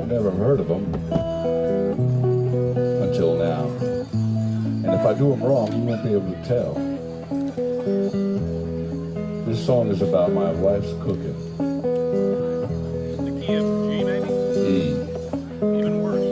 I've never heard of them until now. And if I do them wrong, you won't be able to tell. This song is about my wife's cooking. The key of G, maybe? E. Even worse.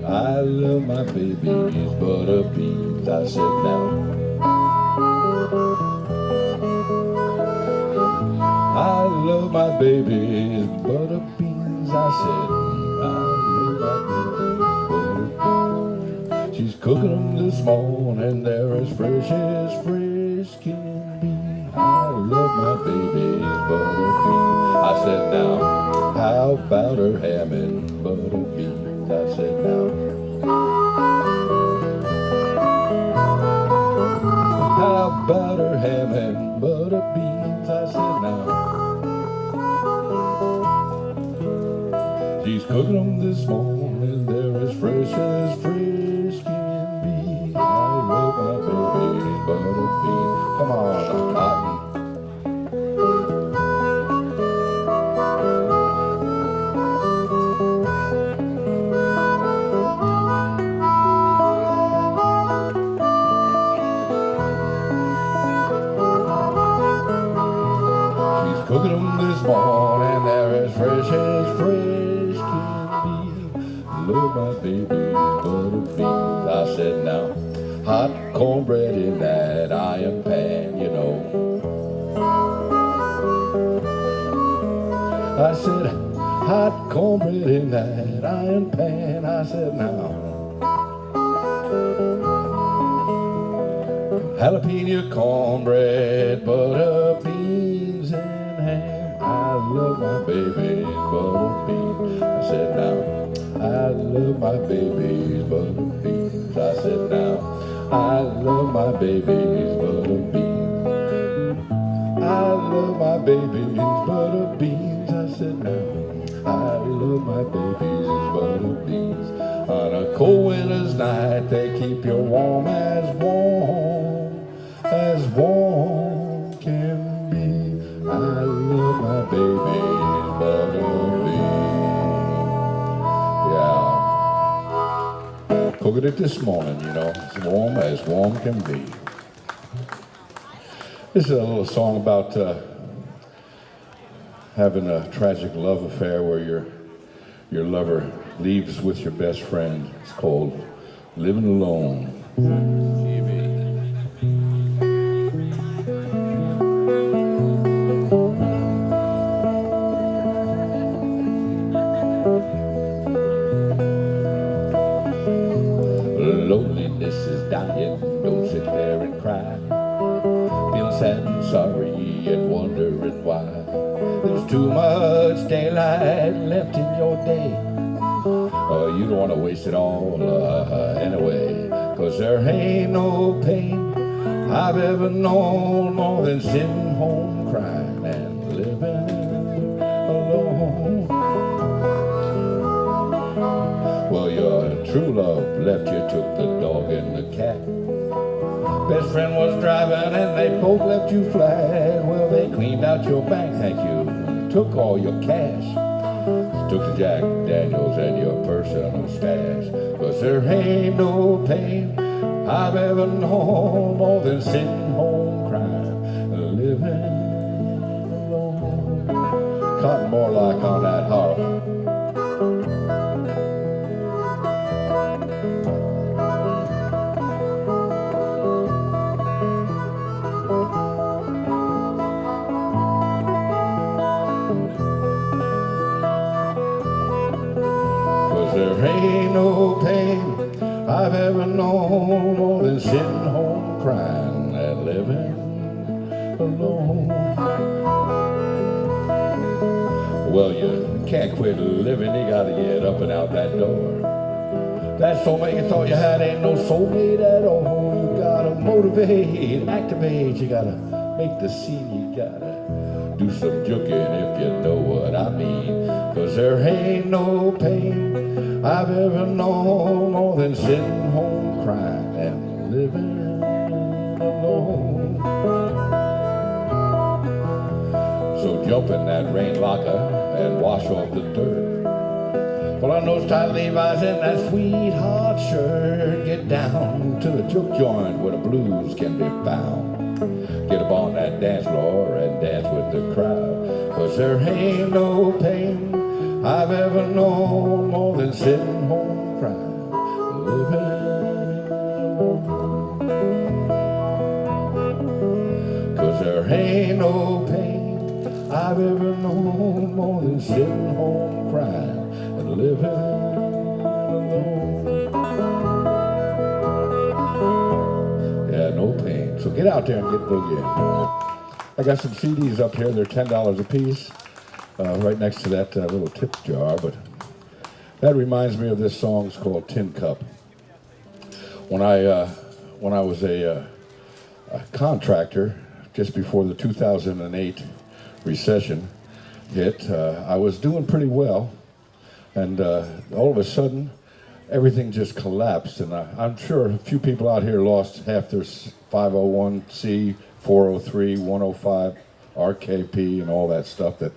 I love my baby's butter beans, I said now. I love my baby's butter beans, I said. I love my baby's butter beans. She's cooking them this morning, they're as fresh can be. I love my baby's butter beans. I said now, how about her ham and butter beans? I said now. How about her ham and butter beans? I said now. She's cooking them this morning, they're as fresh can be. I love my baby's butter beans. Come on, Cotton. Cooking them this morning, they're as fresh can be. Love my baby's butter beans. I said now, hot cornbread in that iron pan, you know. I said, hot cornbread in that iron pan. I said now, jalapeno cornbread, butter beans, and ham. I love my baby's butter beans. I said now, I love my baby's butter beans. I said now, I love my baby's butter beans. I love my baby's butter beans. I said now, I love my baby's butter beans. On a cold winter's night, they keep you warm as warm can be. I love my baby's butter beans. Yeah. Cooking it this morning, you know, as warm can be. This is a little song about having a tragic love affair where your lover leaves with your best friend. It's called Living Alone. Loneliness is dying, don't sit there and cry. Feeling sad and sorry and wondering why. There's too much daylight left in your day. You don't want to waste it all anyway. 'Cause there ain't no pain I've ever known more than sitting home crying and living alone. Well, your true love left you, took the dog and the cat. Best friend was driving and they both left you flat. Well, they cleaned out your bank, thank you, took all your cash. Took the Jack Daniels and your personal stash. 'Cause there ain't no pain I've ever known more than sitting home crying and living alone. Cotton Morlock on that harp. There ain't no pain I've ever known more than sitting home crying and living alone. Well, you can't quit living, you gotta get up and out that door. That soulmate you thought you had ain't no soulmate at all. You gotta motivate, activate, you gotta make the scene, you gotta do some juking if you know what I mean. 'Cause there ain't no pain I've ever known more than sitting home crying and living alone. So jump in that rain locker and wash off the dirt. Put on those tight Levi's and that sweetheart shirt. Get down to the juke joint where the blues can be found. Get up on that dance floor and dance with the crowd. 'Cause there ain't no pain I've ever known more than sitting home crying, living alone. 'Cause there ain't no pain I've ever known more than sitting home crying and living alone. Yeah, no pain. So get out there and get boogieing. I got some CDs up here. They're $10 a piece, right next to that little tip jar. But that reminds me of this song. It's called Tin Cup. When I was a contractor, just before the 2008 recession hit, I was doing pretty well. And all of a sudden, everything just collapsed. And I'm sure a few people out here lost half their 501c, 403, 105, RKP, and all that stuff that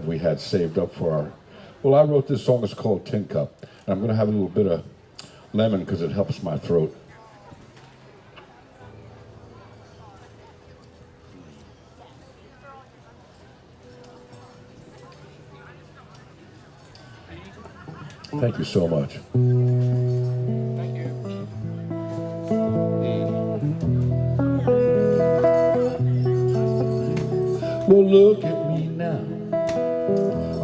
we had saved up for our... Well, I wrote this song. It's called Tin Cup. And I'm going to have a little bit of lemon because it helps my throat. Thank you so much. Thank you. Well, look at me now.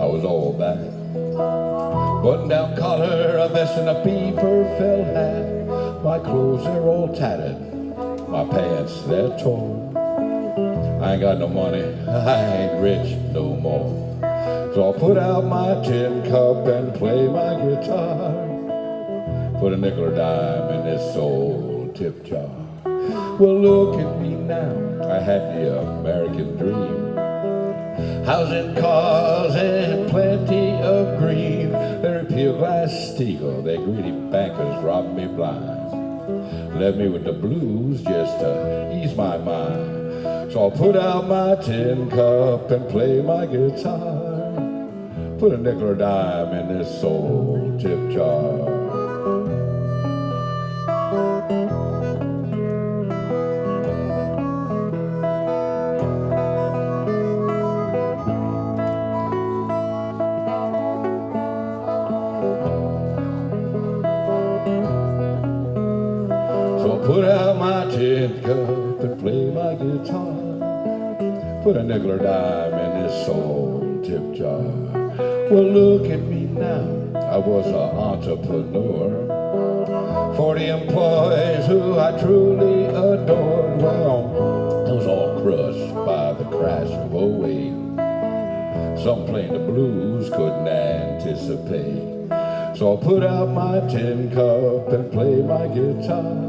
I was all back. Button-down collar, a vest and a beaver felt hat. My clothes, they're all tattered. My pants, they're torn. I ain't got no money. I ain't rich no more. So I'll put out my tin cup and play my guitar. Put a nickel or dime in this old tip jar. Well, look at me now. I had the American dream. Housing, cars, and plenty of green. They're pure Glass-Steagall. They greedy bankers robbed me blind. Left me with the blues just to ease my mind. So I'll put out my tin cup and play my guitar. Put a nickel or dime in this old tip jar. So I put out my tin cup and play my guitar. Put a nickel or dime in this old tip jar. Well, look at me now. I was an entrepreneur. 40 employees who I truly adored. Well, it was all crushed by the crash of '08. Some playing the blues couldn't anticipate. So I put out my tin cup and play my guitar.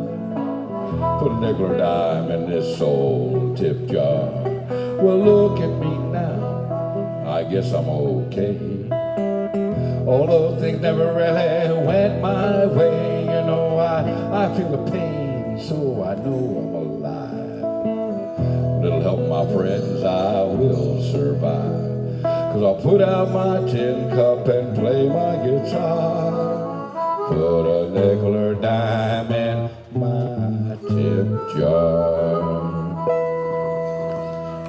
Put a nickel or dime in this old tip jar. Well, look at me now. I guess I'm okay. Although things never really went my way, you know, I feel the pain, so I know I'm alive. Little help, my friends, I will survive. 'Cause I'll put out my tin cup and play my guitar. Put a nickel or dime in my tip jar.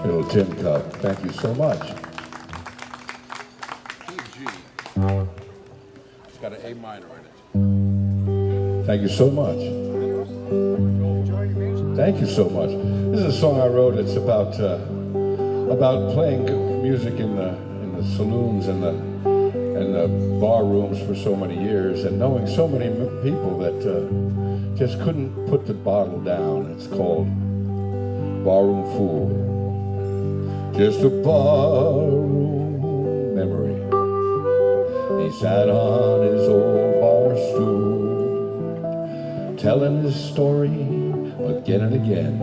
Little tin cup. Thank you so much. It's got an A minor in it. Thank you so much. Thank you so much. This is a song I wrote. It's about playing music in the saloons and the bar rooms for so many years, and knowing so many people that just couldn't put the bottle down. It's called Barroom Fool. Just a barroom memory. He sat on his old bar stool, telling his story again and again.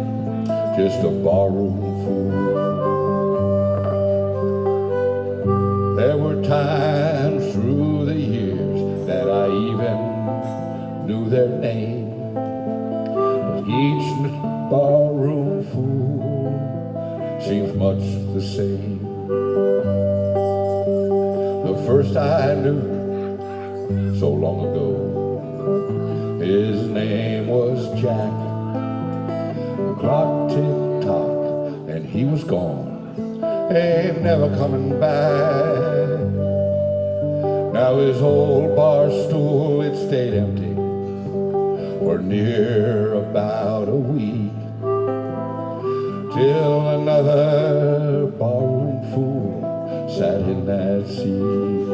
Just a barroom fool. were times through the years that I even knew their name, but each barroom fool seems much the same. The first I knew so long ago, his name was Jack. The clock tick-tock and he was gone, ain't never coming back. Now his old bar stool, it stayed empty for near about a week, till another barroom fool sat in that seat.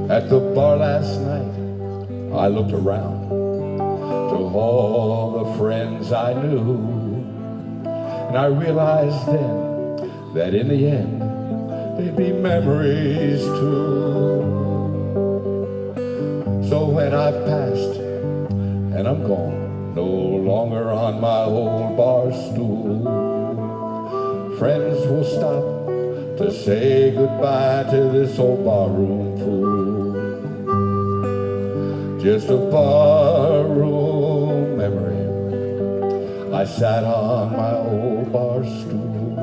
At the bar last night, I looked around to all the friends I knew, and I realized then that in the end, they'd be memories too. So when I've passed and I'm gone, no longer on my old bar stool, friends will stop to say goodbye to this old barroom fool. Just a barroom memory. I sat on my old bar stool,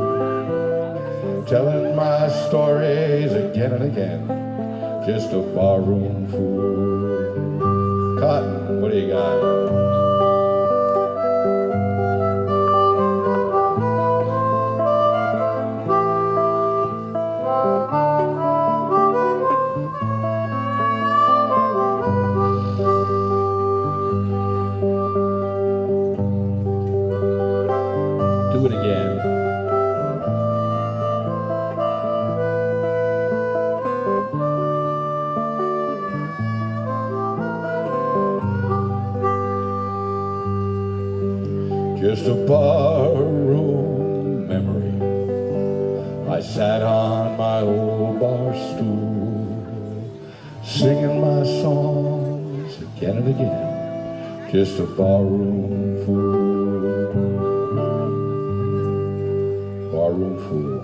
telling my stories again and again. Just a barroom fool. Cotton, what do you got? Do it again. Just a barroom memory. I sat on my old bar stool, singing my songs again and again. Just a barroom fool. Barroom fool.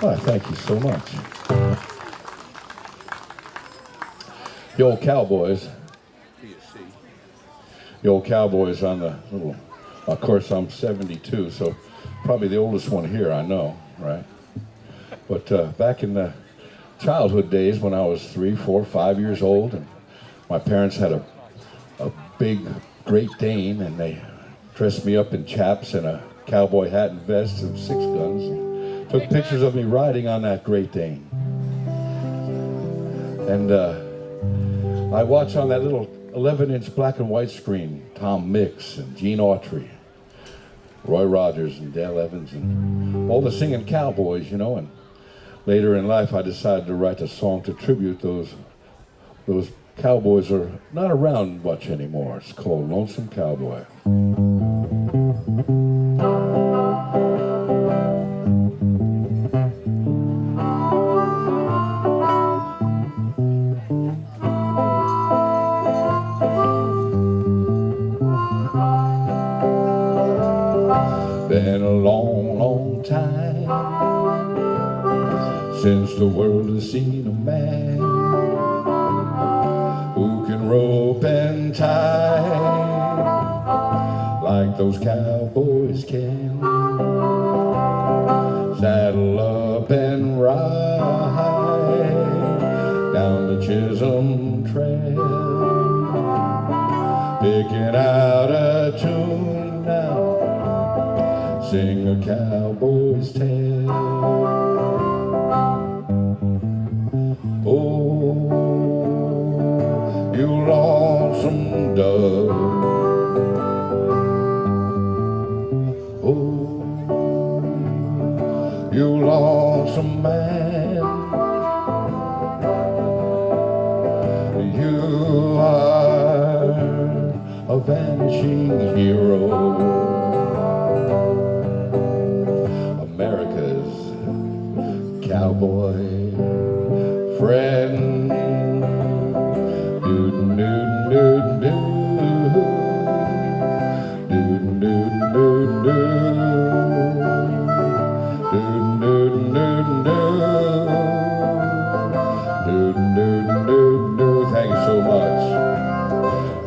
Oh, thank you so much. The old Cowboys. The old Cowboys on the little, of course I'm 72, so probably the oldest one here, I know, right? But back in the childhood days when I was 3, 4, 5 years old, and my parents had a big Great Dane, and they dressed me up in chaps and a cowboy hat and vest and 6 guns, and took pictures of me riding on that Great Dane. And I watched on that little 11-inch black and white screen Tom Mix and Gene Autry, Roy Rogers and Dale Evans, and all the singing cowboys, you know. And later in life I decided to write a song to tribute those cowboys are not around much anymore. It's called Lonesome Cowboy. Been a long, long time since the world has seen a man who can rope and tie like those cowboys can. Saddle up and ride down the Chisholm Trail, picking out a tune now, sing a cowboy's tale. Oh, you lonesome dove. Oh, you lonesome man. You are a vanishing hero. America's cowboy friend. Doodin' doodin' doodin' doo. Doodin' doodin' doodin' doo. Doodin' doodin' doodin' doo. Doodin' doodin' doodin' doo. Thank you so much.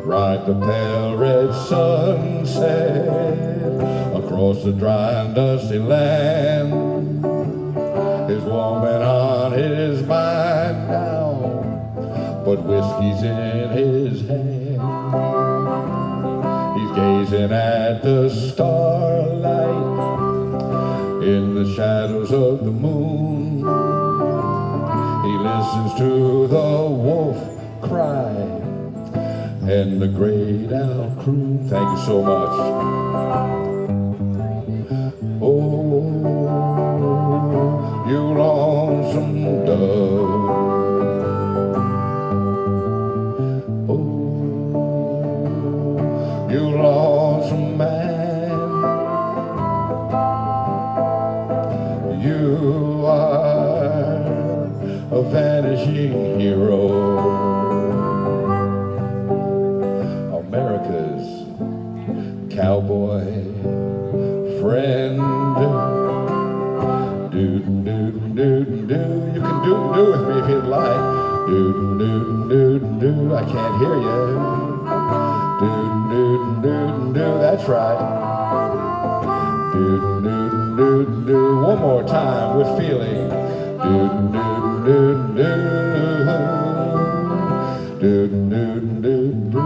Ride the pale red sunset across the dry and dusty land. His woman on his mind now, but whiskey's in his hand. He's gazing at the starlight in the shadows of the moon. He listens to the wolf cry and the great owl croon. Thank you so much. Oh, you lonesome dove. Oh, you lonesome man. You are a vanishing hero. America's cowboy friend. Doodin' doodin' doodin' doo. You can doodin' doo with me if you'd like. Doodin' doodin' doodin' doo. I can't hear you. Doodin' doodin' doodin' doo. That's right. Doodin' doodin' doodin' doo. One more time with feeling. Doodin' doodin' doodin' doo. Doodin' doodin' doodin' doo.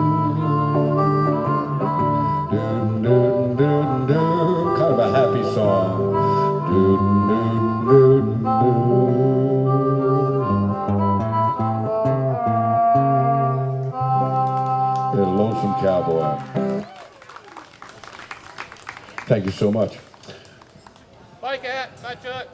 Doodin' doodin' doodin' doo. Kind of a happy song. Doodin' doodin' doodin' doo. The Lonesome Cowboy. Thank you so much. Bye, Cat. Bye, Chuck.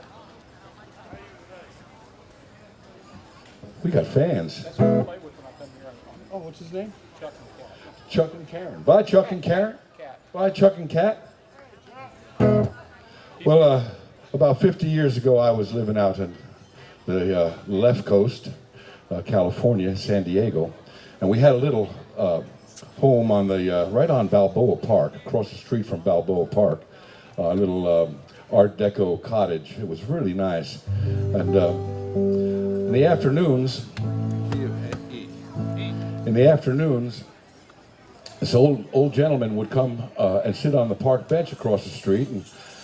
We got fans. That's what I play with when I come here. Oh, what's his name? Chuck and Cat. Chuck and Karen. Bye, Chuck and Karen. Cat. Bye, Chuck and Cat. Well, about 50 years ago, I was living out in the left coast, California, San Diego, and we had a little home on the right on Balboa Park, across the street from Balboa Park, a little Art Deco cottage. It was really nice, and in the afternoons, this old gentleman would come and sit on the park bench across the street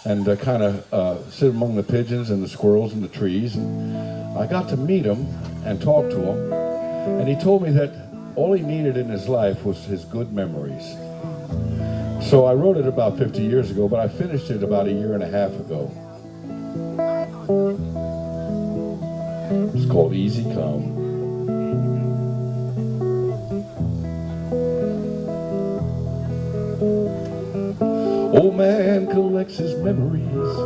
and kind of sit among the pigeons and the squirrels and the trees. And I got to meet him and talk to him, and he told me that all he needed in his life was his good memories. So I wrote it about 50 years ago, but I finished it about a year and a half ago. It's called Easy Come. Old man collects his memories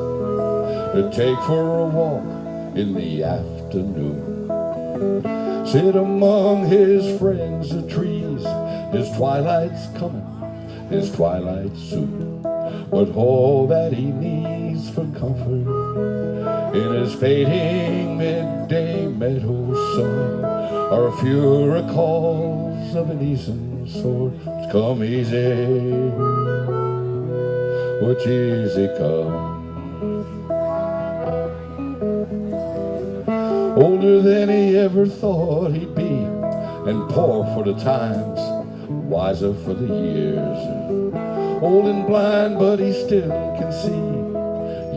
to take for a walk in the afternoon. Sit among his friends the trees, his twilight's coming, his twilight soon. But all that he needs for comfort in his fading midday meadow sun are a few recalls of an easy sort. Come easy, which easy come. Older than he ever thought he'd be, and poor for the times, wiser for the years. Old and blind, but he still can see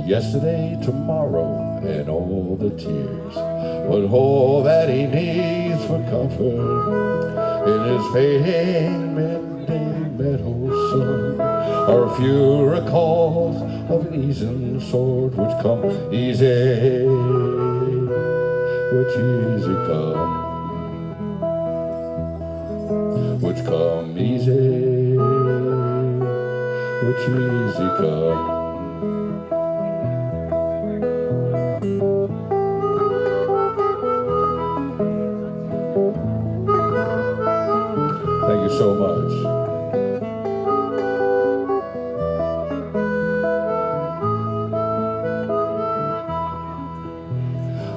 yesterday, tomorrow, and all the tears. But all that he needs for comfort in his fading midday meadow sun are a few recalls of an easy sort, which come easy, which easy come, which come easy, which easy come. Thank you so much.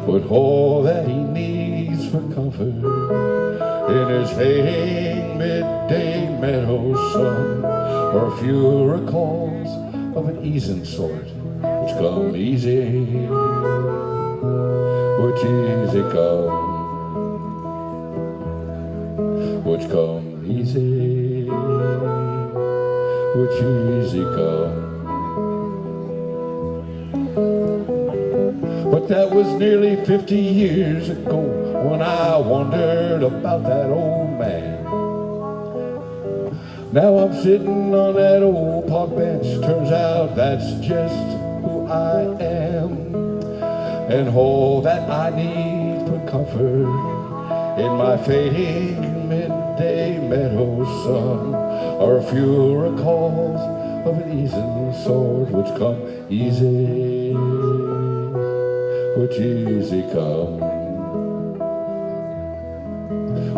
with all that he needs for comfort in his fading midday meadow sun, or a few recalls of an easing sort which come easy, which easy come, which come easy, which easy come. But that was nearly 50 years ago when I wondered about that old man. Now I'm sitting on that old park bench. Turns out that's just who I am. And all that I need for comfort in my fading midday meadow sun are a few recalls of an easing sort which come easy, which easy come,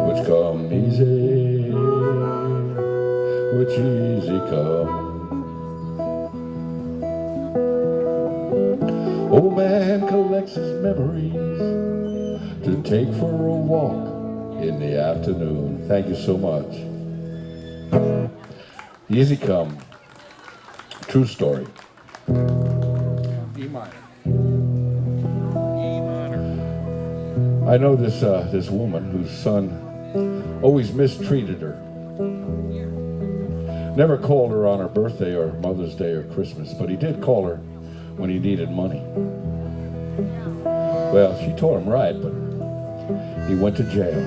which come easy, which easy come. Old man collects his memories to take for a walk in the afternoon. Thank you so much. Easy come. True story. E minor. I know this woman whose son always mistreated her. Never called her on her birthday or Mother's Day or Christmas, but he did call her when he needed money. Well, she told him right, but he went to jail.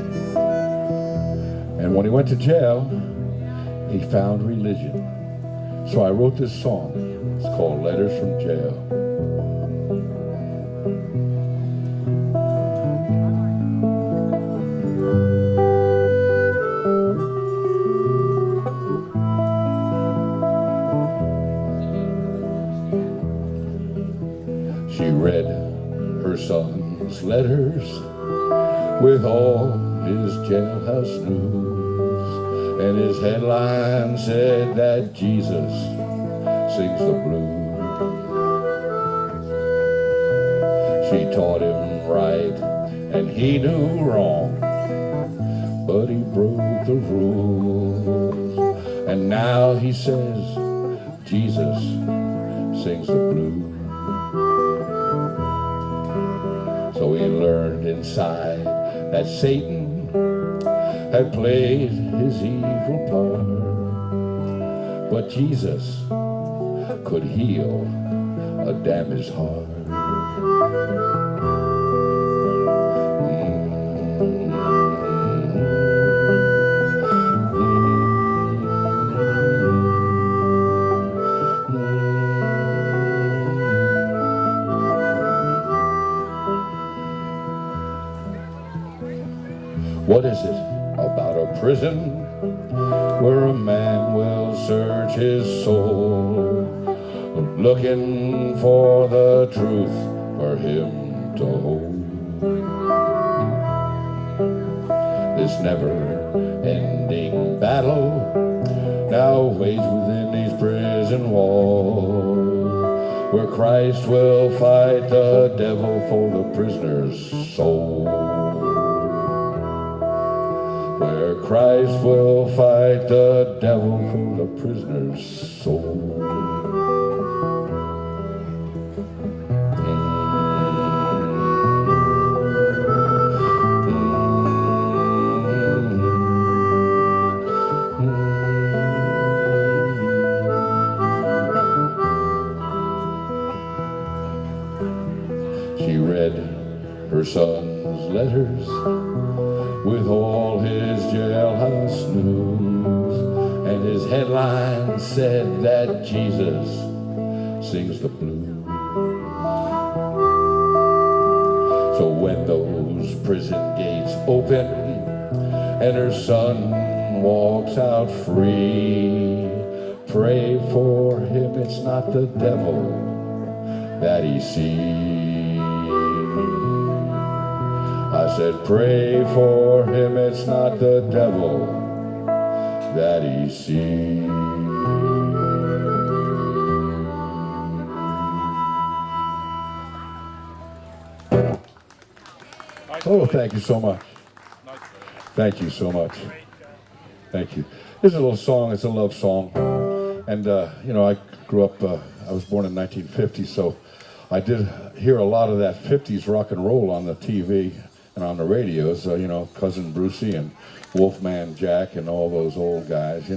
And when he went to jail, he found religion. So I wrote this song. It's called Letters from Jail. She read her son's letters with all his jailhouse news, and his headline said that Jesus sings the blues. She taught him right and he knew wrong, but he broke the rules, and now he says Jesus sings the blues. So he learned inside that Satan had played his evil part, but Jesus could heal a damaged heart. What is it about a prison where a man will search his soul, looking for the truth for him to hold? This never-ending battle now waged within these prison walls, where Christ will fight the devil for the prisoner's soul. Where Christ will fight the devil for the prisoner's soul. She read her son's letters with all his jailhouse news, and his headline said that Jesus sings the blues. So when those prison gates open and her son walks out free, pray for him, it's not the devil that he sees. I said, pray for him, it's not the devil that he sees. Oh, thank you so much. Nice. Thank you so much. Thank you. This is a little song. It's a love song. And, I grew up, I was born in 1950, so I did hear a lot of that 50s rock and roll on the TV and on the radios, Cousin Brucey and Wolfman Jack and all those old guys,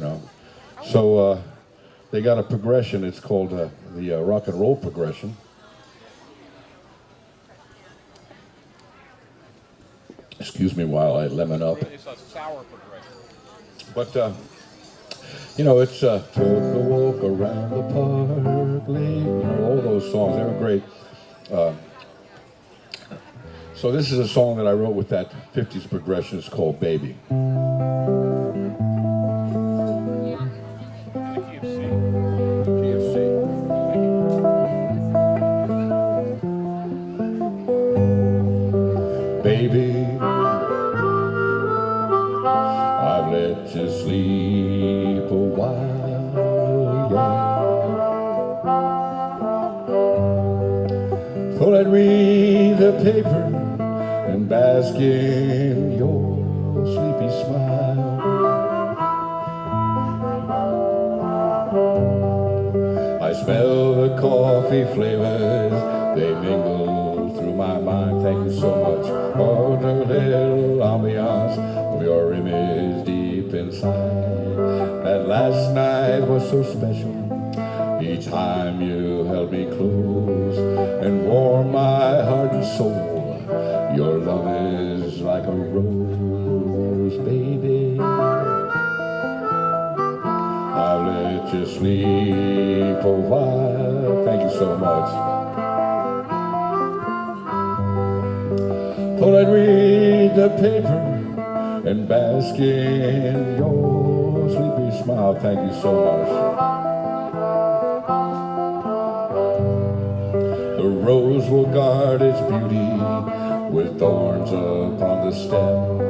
So they got a progression. It's called the rock and roll progression. Excuse me while I lemon up. It's a sour progression. But, it's took a walk around the park lake, all those songs, they were great. So this is a song that I wrote with that 50s progression. It's called Baby. In the key of C. Key of C. Baby, I've let you sleep a while, yeah. Thought I'd read the paper and bask in your sleepy smile. I smell the coffee flavors, they mingle through my mind. Thank you so much for the little ambiance of your image deep inside. That last night was so special, each time you held me close and warmed my heart and soul. Your love is like a rose, baby. I'll let you sleep a while. Thank you so much. Thought I'd read the paper and bask in your sleepy smile. Thank you so much. The rose will guard its beauty with thorns upon the stem,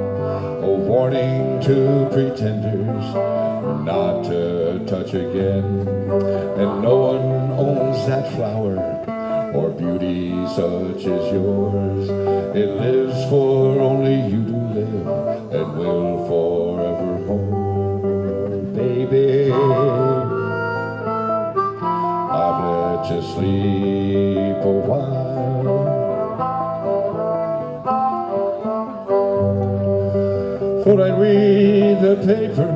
a warning to pretenders not to touch again. And no one owns that flower or beauty such as yours. It lives for only you to live and will forevermore. Baby, I've let you sleep a while. Thought I'd read the paper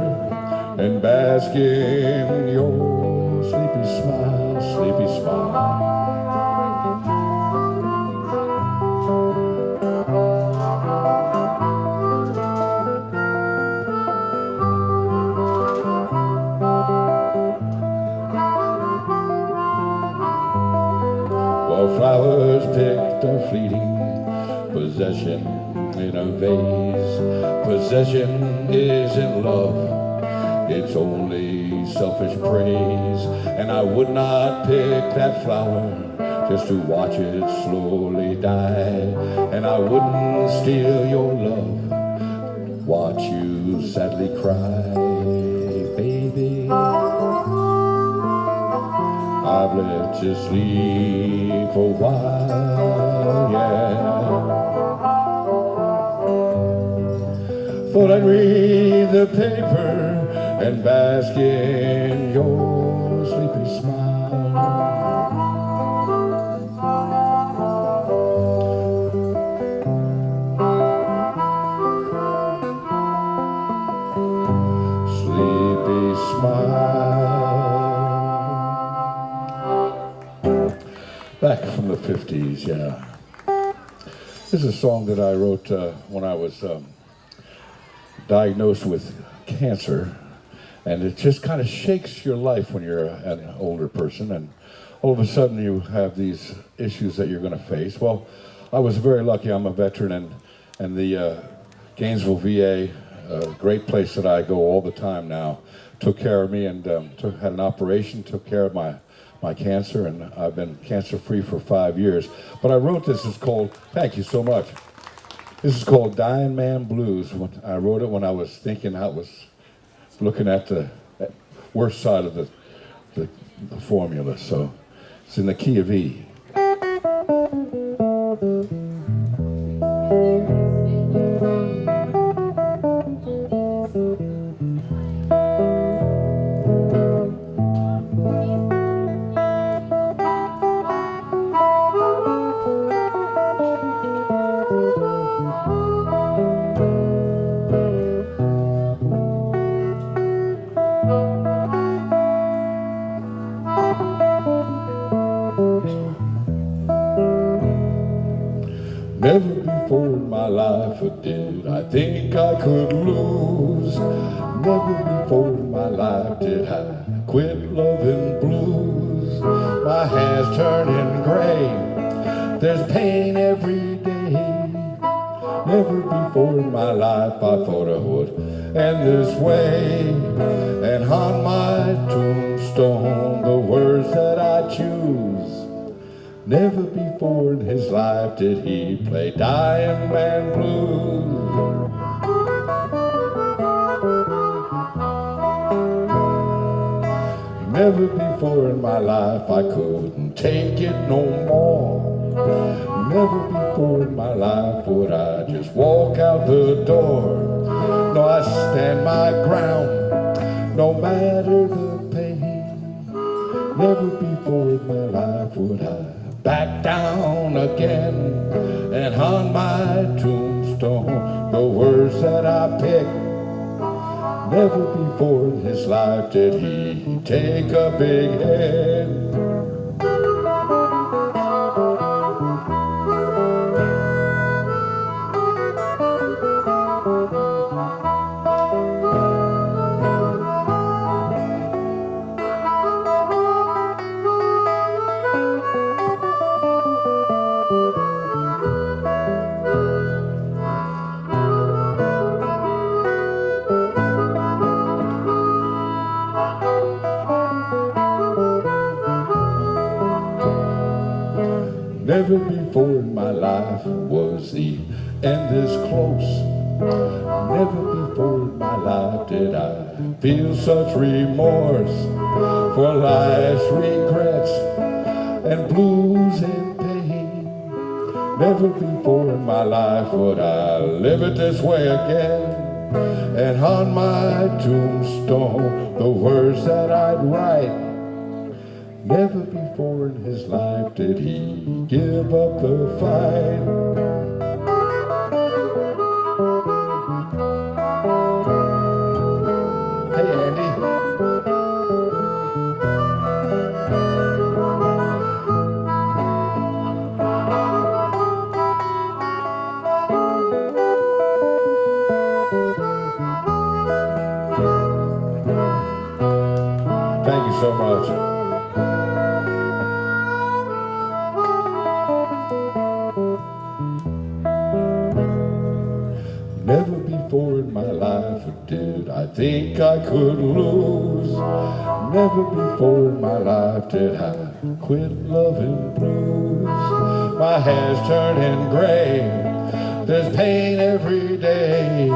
and bask in your sleepy smile, sleepy smile. Well, flowers picked are fleeting, possession in a vase. Possession isn't love, it's only selfish praise. And I would not pick that flower just to watch it slowly die. And I wouldn't steal your love, watch you sadly cry, baby. I've let you sleep a while, yeah. Thought I'd read the paper and bask in your sleepy smile. Sleepy smile. Back from the 50s, yeah. This is a song that I wrote when I was diagnosed with cancer, and it just kind of shakes your life when you're an older person, and all of a sudden you have these issues that you're going to face. Well, I was very lucky. I'm a veteran, and the Gainesville VA, a great place that I go all the time now, took care of me and had an operation, took care of my cancer, and I've been cancer-free for 5 years. But I wrote this. It's called, thank you so much. This is called Dying Man Blues. I wrote it when I was thinking, I was looking at the worst side of the formula. So it's in the key of E. Never before in my life did I think I could lose. Never before in my life did I quit loving blues. My hands turning gray, there's pain every day. Never before in my life I thought I would end this way. And on my tombstone the words that I choose. Never before in his life did he play Dying Man blues. Never before in my life I couldn't take it no more. Never before in my life would I just walk out the door. No, I stand my ground, no matter the pain. Never before in my life would I back down again. And on my tombstone, the words that I picked. Never before in his life did he take a big hit. Never before in my life was the end this close. Never before in my life did I feel such remorse for life's regrets and blues and pain. Never before in my life would I live it this way again. And on my tombstone the words that I'd write. Never before in his life did he give up the fight. Hey, Andy. Thank you so much. Never before in my life did I think I could lose. Never before in my life did I quit loving blues. My hair's turning gray, there's pain every day.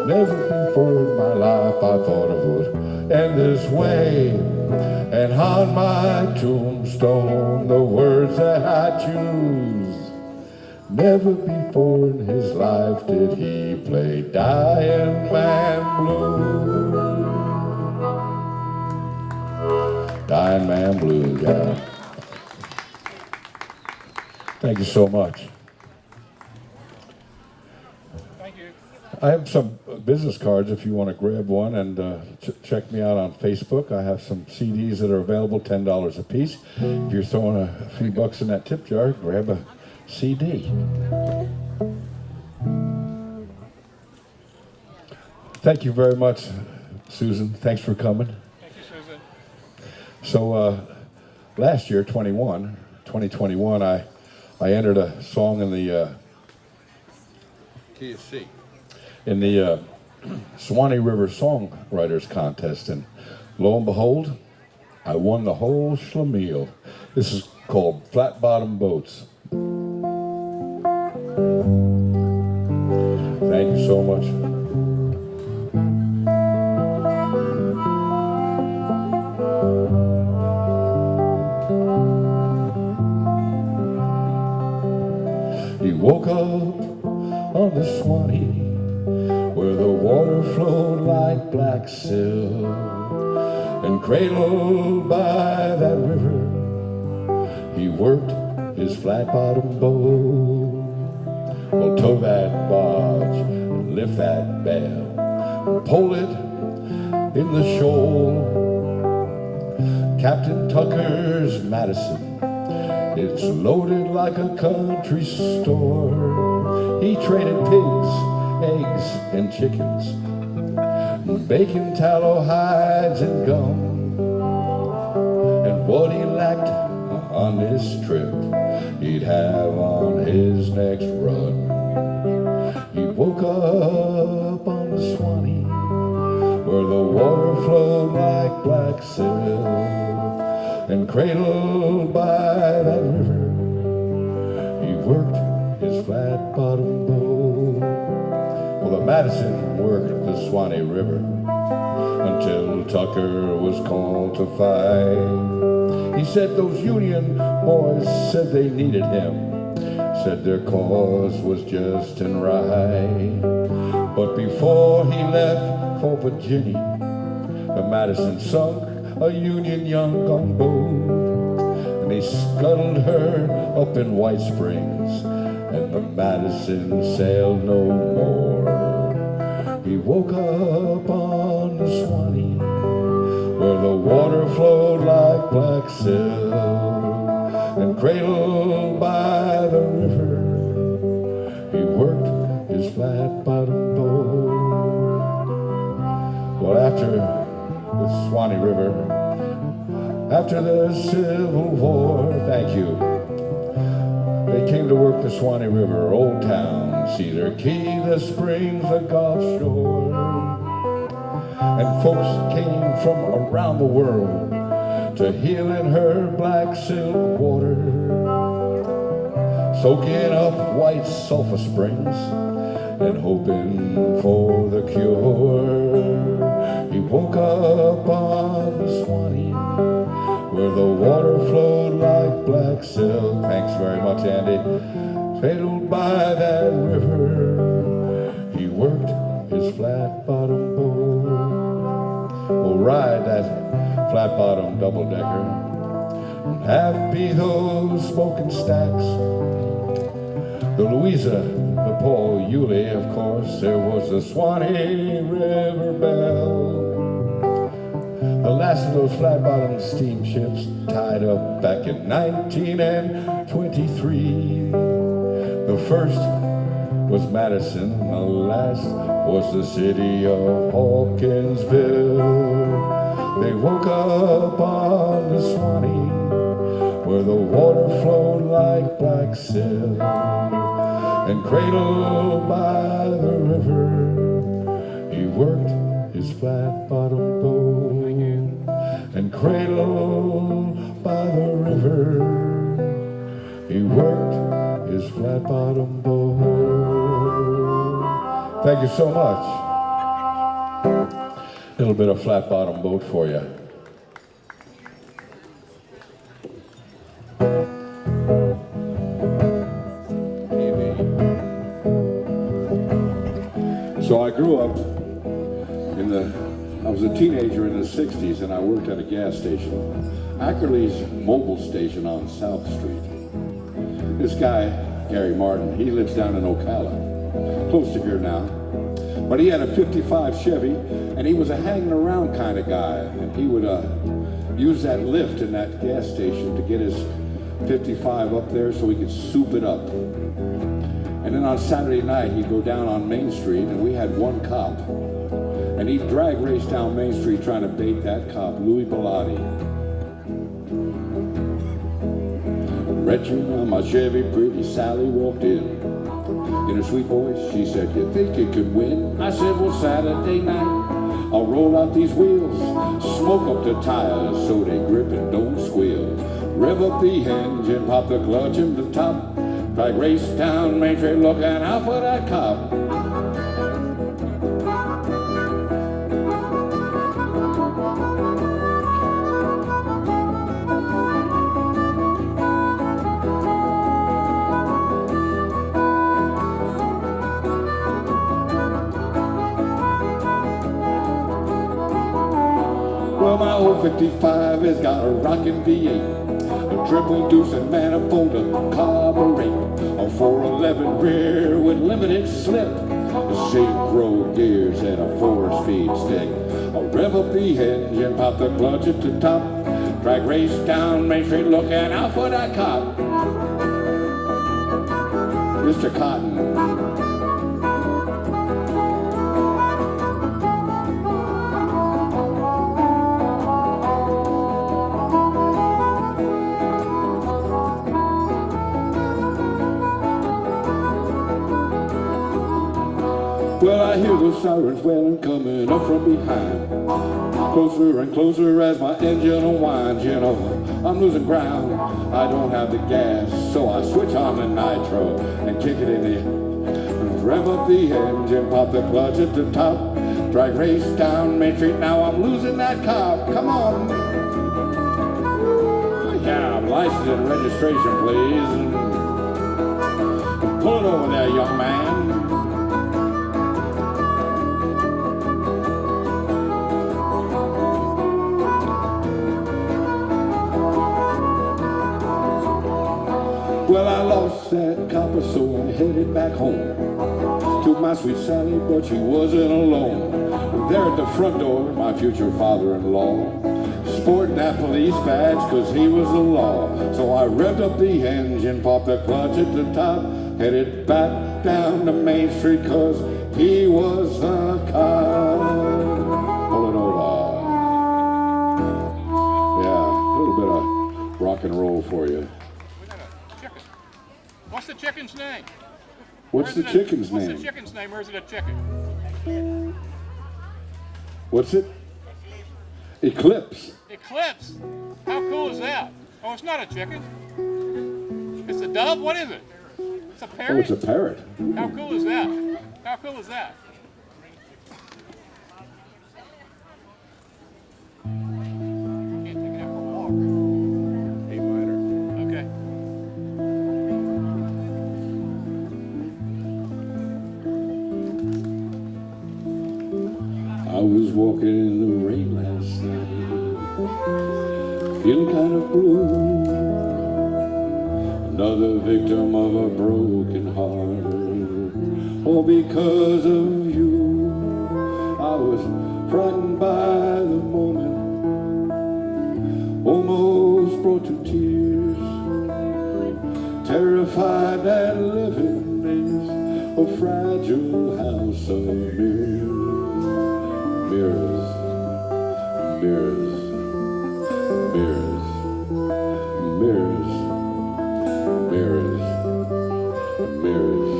Never before in my life I thought it would end this way. And on my tombstone the words that I choose. Never before in his life did he play Dying Man blues. Dying Man blues, yeah. Thank you so much. Thank you. I have some business cards if you want to grab one, and check me out on Facebook. I have some CDs that are available, $10 a piece. If you're throwing a few bucks in that tip jar, grab a CD. Thank you very much, Susan. Thanks for coming. Thank you, Susan. So last year, 2021, I entered a song in the key of C in the Swanee River Songwriters Contest, and lo and behold, I won the whole schlemiel. This is called Flat Bottom Boats. Thank you so much. He woke up on the Swanee where the water flowed like black silk, and cradled by that river he worked his flat-bottom boat. Well, tow that barge, lift that bell, pole it in the shoal. Captain Tucker's Madison It's loaded like a country store. He traded pigs, eggs, and chickens, bacon, tallow, hides, and gum. And what he lacked on this trip, he'd have on his next run. He woke up on the Swanee, where the water flowed like black silk, and cradled by that river, he worked his flat-bottom boat. Well, the Madison worked the Swanee River until Tucker was called to fight. He said those Union boys said they needed him, said their cause was just and right. But before he left for Virginia, the Madison sunk a Union young gunboat, and they scuttled her up in White Springs, and the Madison sailed no more. He woke up on the Swanee, where the water flowed like black silk, and cradled by the river, he worked his flat-bottom boat. Well, after the Swanee River, after the Civil War, thank you, they came to work the Swanee River, Old Town, Cedar Key, the Springs, the Gulf Shore. And folks came from around the world to heal in her black silk water, soaking up white sulfur springs and hoping for the cure. He woke up on the Swanee, where the water flowed like black silk. Thanks very much, Andy. Cradled by that river, he worked his flat-bottom boat. We'll ride that flat-bottom double-decker, happy those smoking stacks. The Louisa, the Paul Yulee, of course, there was the Swanee River Belle. The last of those flat-bottom steamships tied up back in 1923. The first was Madison, the last was the city of Hawkinsville. They woke up on the Swanee, where the water flowed like black silk, and cradled by the river, he worked his flat-bottom boat. And cradled by the river, he worked his flat-bottom boat. Thank you so much. A little bit of flat-bottom boat for you. So I grew up I was a teenager in the 60s, and I worked at a gas station, Ackerley's Mobile Station on South Street. This guy, Gary Martin, he lives down in Ocala, close to here now. But he had a 55 Chevy, and he was a hanging around kind of guy, and he would use that lift in that gas station to get his 55 up there so he could soup it up. And then on Saturday night, he'd go down on Main Street, and we had one cop. And he'd drag race down Main Street trying to bait that cop, Louis Bellotti. Retching on my Chevy, pretty Sally walked in her sweet voice, she said, "You think you could win?" I said, "Well, Saturday night, I'll roll out these wheels, smoke up the tires so they grip and don't squeal. Rev up the engine, pop the clutch in the top, drag race down Main Street looking out for that cop." Well, my old 55 has got a rockin' V8, a triple deuce and manifold, a carburetor, a 411 rear with limited slip, synchro gears and a 4-speed stick. A rev up the engine, pop the clutch at the top, drag race down Main Street looking out for that cop. Mr. Cotton. Well, I hear the sirens wailing coming up from behind. Closer and closer as my engine unwinds, you know, I'm losing ground. I don't have the gas, so I switch on the nitro and kick it in the rev up the engine, pop the clutch at the top, drag race down Main Street. Now I'm losing that cop. Come on. Yeah, license and registration, please. Pull it over there, young man. Well, I lost that copper, so I headed back home to my sweet Sally, but she wasn't alone. There at the front door, my future father-in-law, sporting that police badge, cause he was the law. So I revved up the engine, popped the clutch at the top, headed back down to Main Street, cause he was the cop. Pull it over. Yeah, a little bit of rock and roll for you. What's the chicken's name? What's the chicken's name? What's the chicken's name, or is it a chicken? What's it? Eclipse. Eclipse. How cool is that? Oh, it's not a chicken. It's a dove? What is it? It's a parrot? Oh, it's a parrot. How cool is that? How cool is that? Can't take it out for a walk. A minor. Okay. I was walking in the rain last night, feeling kind of blue. Another victim of a broken heart, all because of you. I was frightened by the moment, almost brought to tears, terrified that living is a fragile house of mirrors. Mirrors, mirrors, mirrors, mirrors, mirrors, mirrors,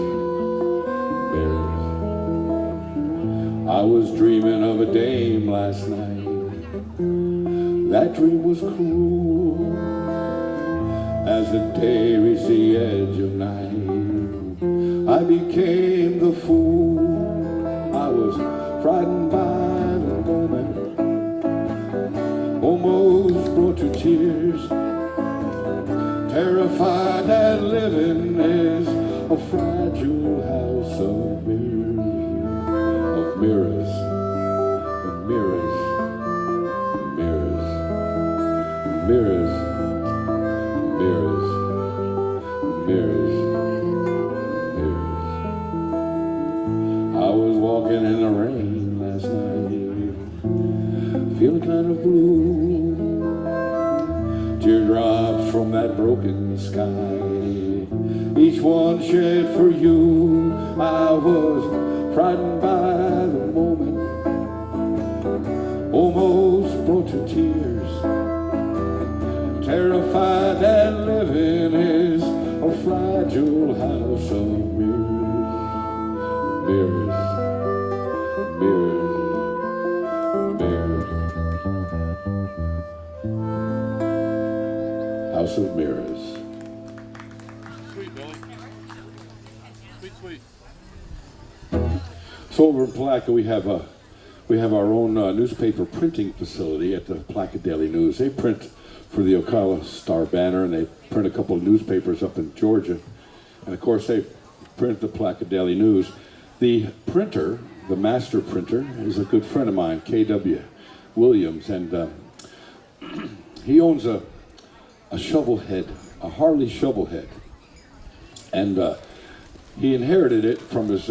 mirrors. I was dreaming of a dame last night. That dream was cruel as the day reached the edge of night. I became the fool. I was frightened by the moment, almost brought to tears, terrified that living is a fragile house of mirrors, of mirrors, mirrors, mirrors, mirrors, mirrors, mirrors, mirrors. I was walking in the rain last night, feeling kind of blue. Teardrops from that broken sky, each one shed for you. I was frightened by the moment, almost brought to tears, terrified that living is a fragile house of mirrors, mirrors, mirrors, mirrors. House of Mirrors. Sweet, Billy. Sweet, sweet. So over in Palaca, we have our own newspaper printing facility at the Palaca Daily News. They print for the Ocala Star Banner, and they print a couple of newspapers up in Georgia, and of course they print the Palaca Daily News. The printer, the master printer, is a good friend of mine, K.W. Williams, and he owns a shovel head, a Harley shovel head, and he inherited it from his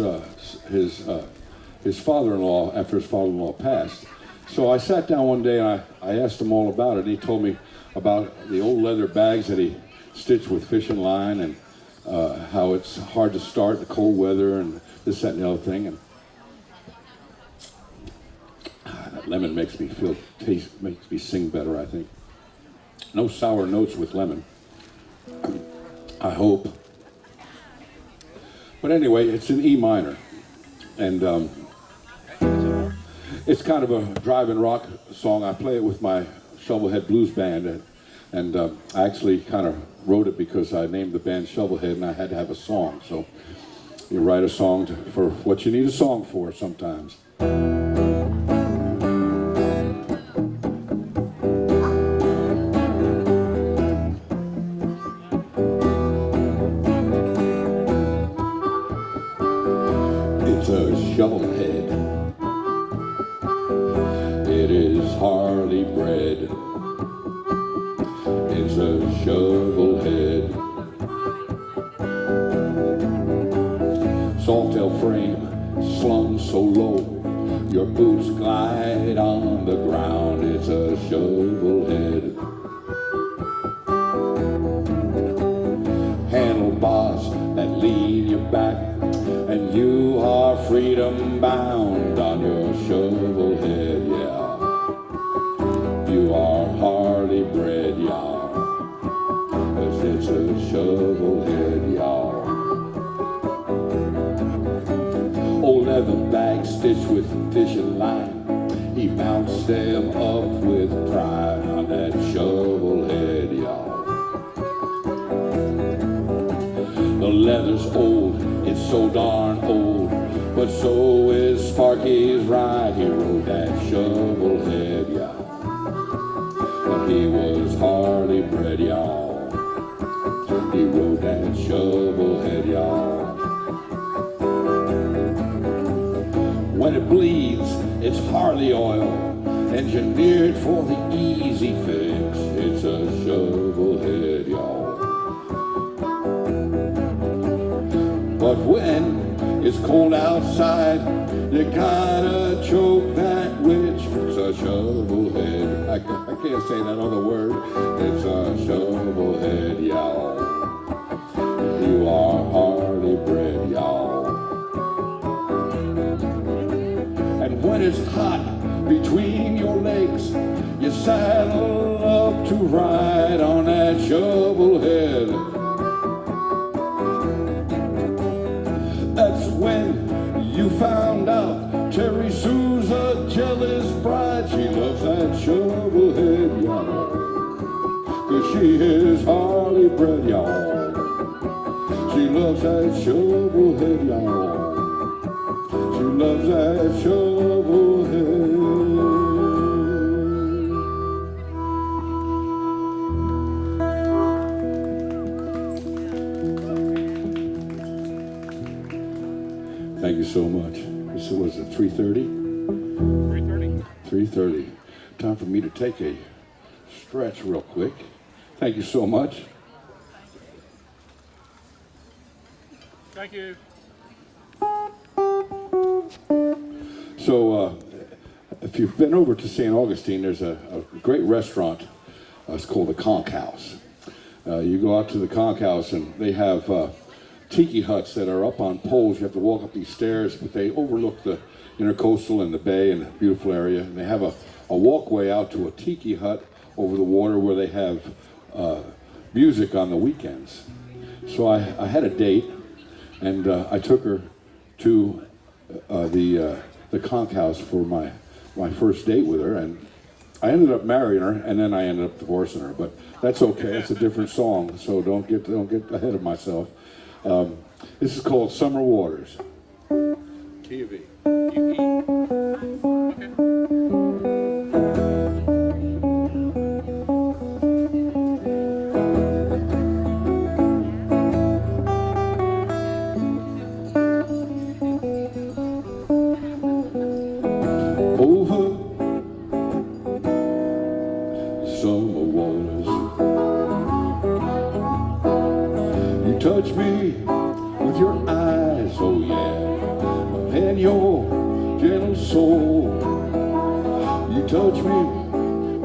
father-in-law after his father-in-law passed. So I sat down one day and I asked him all about it, and he told me about the old leather bags that he stitched with fishing line, and how it's hard to start, the cold weather, and this, that, and the other thing. And that lemon makes me makes me sing better, I think. No sour notes with lemon, I hope. But anyway, it's in E minor, and it's kind of a drive-in rock song. I play it with my Shovelhead Blues Band, and I actually kind of wrote it because I named the band Shovelhead, and I had to have a song. So you write a song for what you need a song for sometimes. It's a shovelhead. It is hardly bred. It's a shovelhead. Saltail frame slung so low, your boots glide on the ground. It's a shovelhead. Handlebars that lean your back, and you are freedom bound on your shovelhead, yeah. You are hardly bred, y'all, 'cause it's a shovelhead, y'all. Old leather bag stitched with fishing line, he mounts them up with pride on that shovelhead, y'all. The leather's old, it's so darn old, but so is Sparky's ride. He rode that shovelhead, y'all, but he was hardly bred, y'all. He rode that shovelhead, y'all. When it bleeds, it's hardly oil, engineered for the easy fix. It's a shovelhead, y'all. But when it's cold outside, you gotta choke that witch. It's a shovelhead. I can't say that other word. It's a shovelhead, y'all. You are hardly bred, y'all. And when it's hot between your legs, you saddle up to ride on that shovelhead. That's when you found out Terry Sue's a jealous bride. She loves that shovelhead, y'all, 'cause she is hardly bred, y'all. She loves that shovelhead, y'all. She loves that shovelhead. Thank you so much. This was at 3:30? 3:30. 3:30. Time for me to take a stretch real quick. Thank you so much. Thank you. So, if you've been over to St. Augustine, there's a great restaurant. It's called the Conch House. You go out to the Conch House, and they have tiki huts that are up on poles. You have to walk up these stairs, but they overlook the intercoastal and the bay and the beautiful area. And they have a walkway out to a tiki hut over the water where they have music on the weekends. So I had a date, and I took her to the Conch House for my first date with her, and I ended up marrying her, and then I ended up divorcing her. But that's okay. It's a different song, so don't get ahead of myself. This is called Summer Waters. Key of E. Over summer waters, you touch me with your eyes, oh yeah, and your gentle soul. You touch me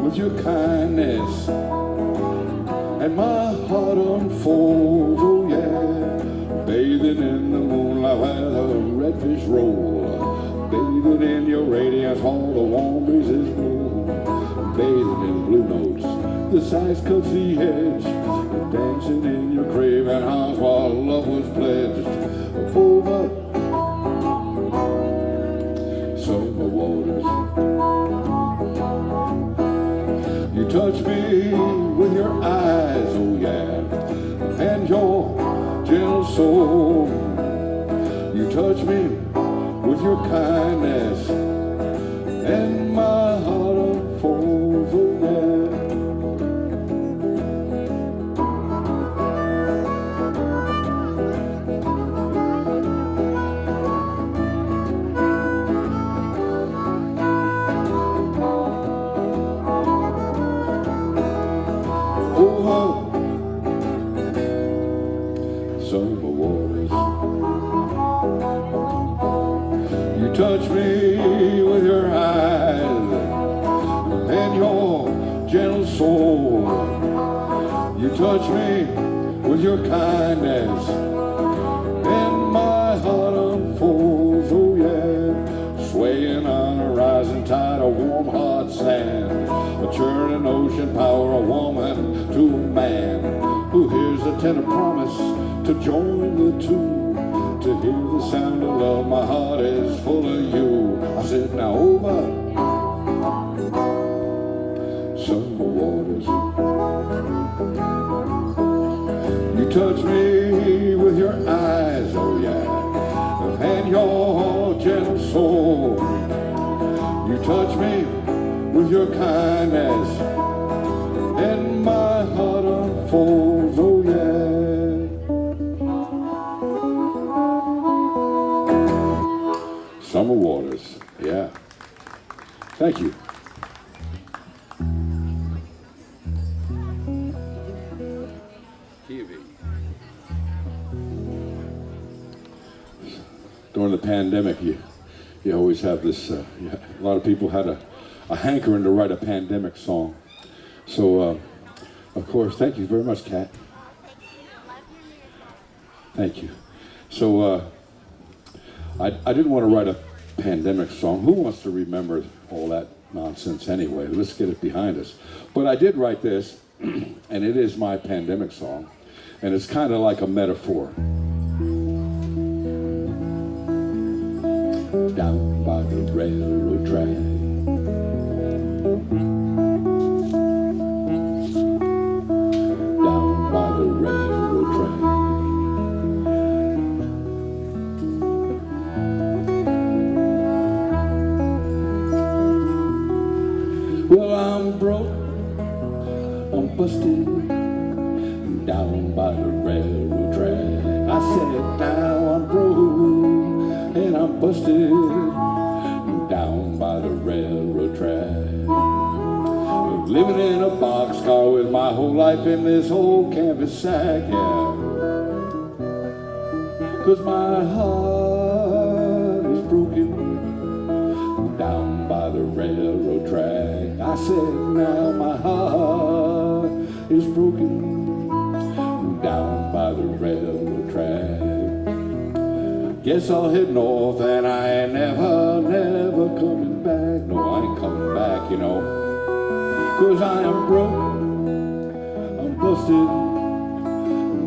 with your kindness, and my heart unfolds, oh yeah. whitefish roll. Bathing in your radiance while the warm breezes blow. Bathing in blue notes, the sighs cuts the edge. Dancing in your craving house while love was pledged. Over summer waters, you touch me with your eyes, oh yeah, and your gentle soul. You touch me with your kindness, and my heart unfolds, oh yeah. Summer waters, you touch me with your eyes and your gentle soul. You touch me with your kindness, and my heart unfolds, oh yeah. Swaying on a rising tide of warm hot sand, a churning ocean power, a woman to a man who hears a tender promise to join the two, to hear the sound of love. My heart is full of you. I said, now over summer waters, you touch me with your eyes, oh yeah, and your gentle soul. You touch me with your kindness, and my heart unfolds, oh yeah. Summer waters, yeah. Thank you. During the pandemic, you always have this, a lot of people had a hankering to write a pandemic song. So, of course, thank you very much, Kat. Thank you. So, I didn't want to write a pandemic song. Who wants to remember all that nonsense anyway? Let's get it behind us. But I did write this, and it is my pandemic song, and it's kind of like a metaphor. Down by the railroad track, down by the railroad track, well, I'm broke, I'm busted, down by the railroad track. I said, now I'm broke, and I'm busted, down by the railroad track. Living in a boxcar with my whole life in this old canvas sack, yeah. 'Cause my heart is broken, down by the railroad track. I said, now my heart is broken, down by the railroad track. Guess I'll head north, and I ain't never coming back. No, I ain't coming back, you know. 'Cause I am broke, I'm busted,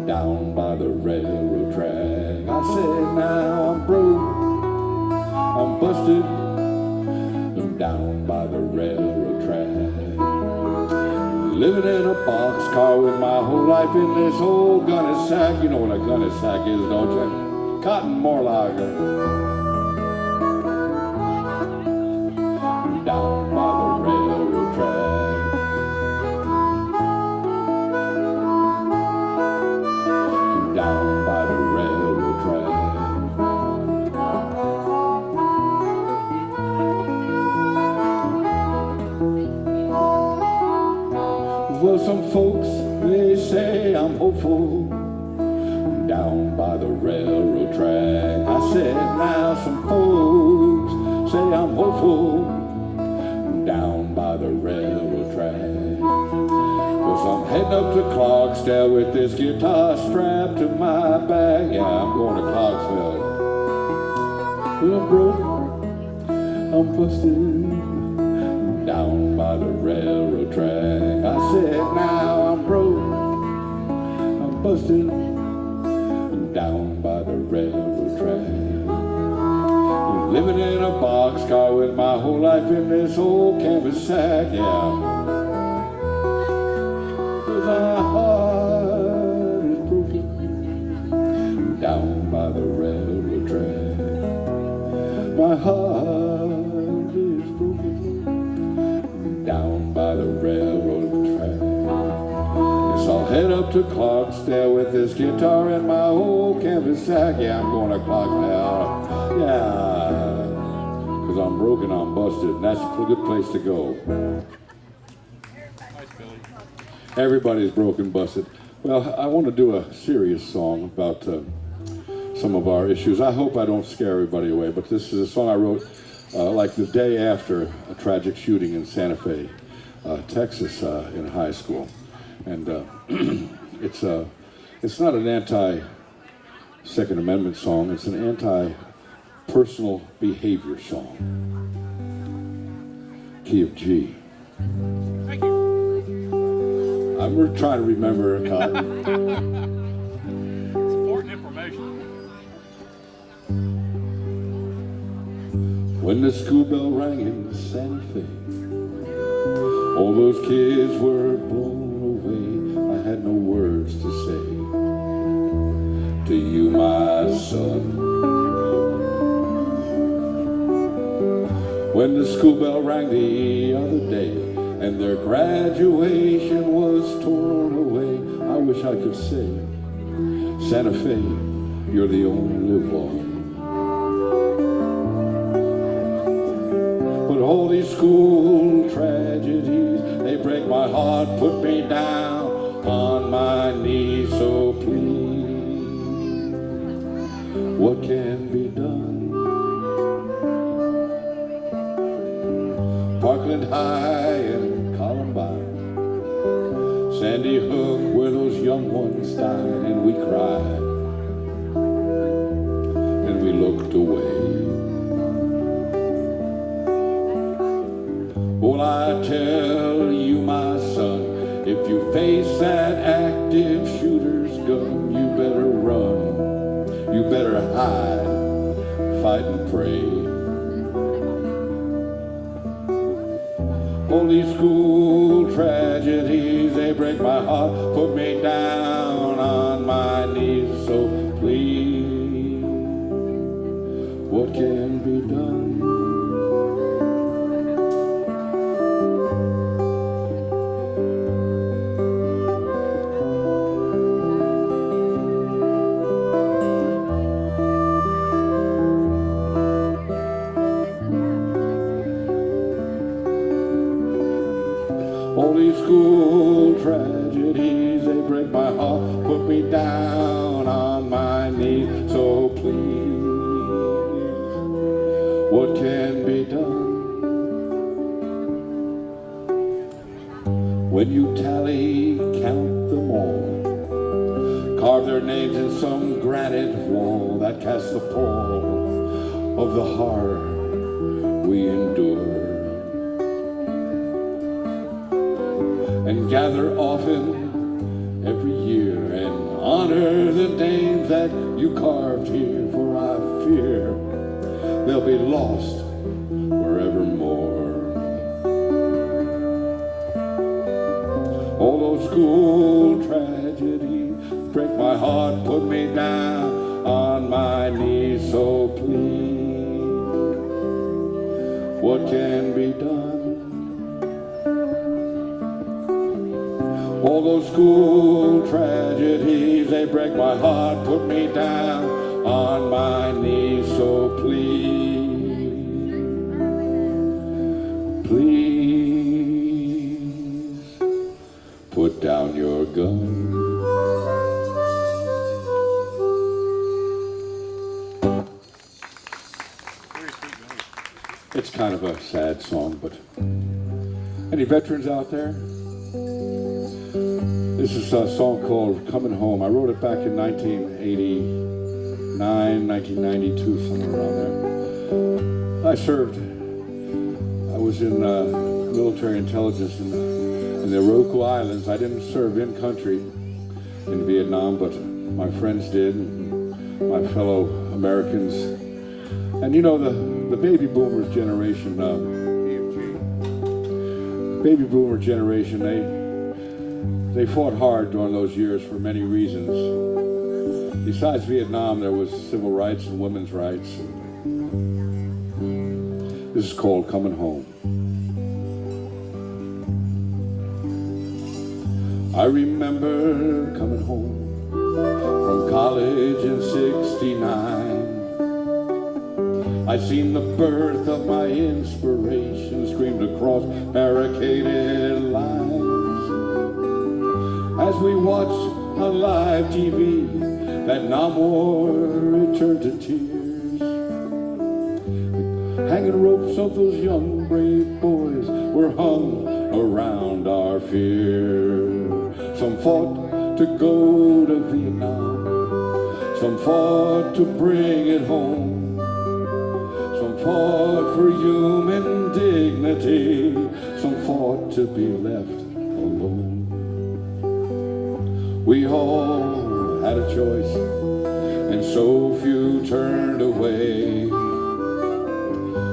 down by the railroad track. I said, now I'm broke, I'm busted, down by the railroad track. Living in a boxcar with my whole life in this old gunny sack. You know what a gunny sack is, don't you? Cotton Morlock. Down by the railroad track. Down by the railroad track. Well, some folks, they say I'm hopeful, down by the railroad track. I said, now some folks say I'm hopeful, down by the railroad track. 'Cause I'm heading up to Clarksdale with this guitar strapped to my back. Yeah, I'm going to Clarksville. Well, I'm broke, I'm busted down by the railroad track. I said, now I'm broke, I'm busted down by the railroad track. Living in a boxcar with my whole life in this old canvas sack, yeah. Cause my heart is broken down by the railroad track. My heart is broken down by the railroad track. Yes, I'll head up to Clarksdale with this guitar and my old canvas sack. Yeah, I'm going to Clarksdale. Yeah, because I'm broken, I'm busted, and that's a good place to go. Nice, Billy. Everybody's broken, busted. Well, I want to do a serious song about some of our issues. I hope I don't scare everybody away, but this is a song I wrote like the day after a tragic shooting in Santa Fe, Texas, in high school. And it's not an anti-Second Amendment song, it's an anti-personal behavior song. Key of G. Thank you. I'm trying to remember, Cotton. It's important information. When the school bell rang in Santa Fe, all those kids were blown away. I had no words to say to you, my son. When the school bell rang the other day and their graduation was torn away, I wish I could say, Santa Fe, you're the only one. But all these school tragedies, they break my heart, put me down on my knees. So please, what can be done? Parkland High and Columbine, Sandy Hook, where those young ones died, and we cried, and we looked away. Well, I tell you, my son, if you face that active shooter's gun, you better run, you better hide, fight and pray. All these school tragedies, they break my heart, put me down on my knees. So please, what can be done? All these school tragedies, they break my heart, put me down on my knees. So please, what can be done? When you tally, count them all, carve their names in some granite wall that casts the pall of the horror we endure. And gather often every year and honor the names that you carved here, for I fear they'll be lost forevermore. All those school tragedies break my heart, put me down on my knees. So please, what can be done? All those school tragedies, they break my heart, put me down on my knees. So please, please, put down your gun. Very sweet, Billy. It's kind of a sad song, but any veterans out there? This is a song called Coming Home. I wrote it back in 1989, 1992, somewhere around there. I served. I was in military intelligence in the Ryukyu Islands. I didn't serve in country in Vietnam, but my friends did, and my fellow Americans. And you know, the baby boomers generation, baby boomer generation, they fought hard during those years for many reasons. Besides Vietnam, there was civil rights and women's rights. This is called Coming Home. I remember coming home from college in '69. I seen the birth of my inspiration screamed across barricaded lines. As we watched on live TV, that Namor returned to tears. Hanging ropes of those young brave boys were hung around our fear. Some fought to go to Vietnam, some fought to bring it home, some fought for human dignity, some fought to be left alone. We all had a choice, and so few turned away.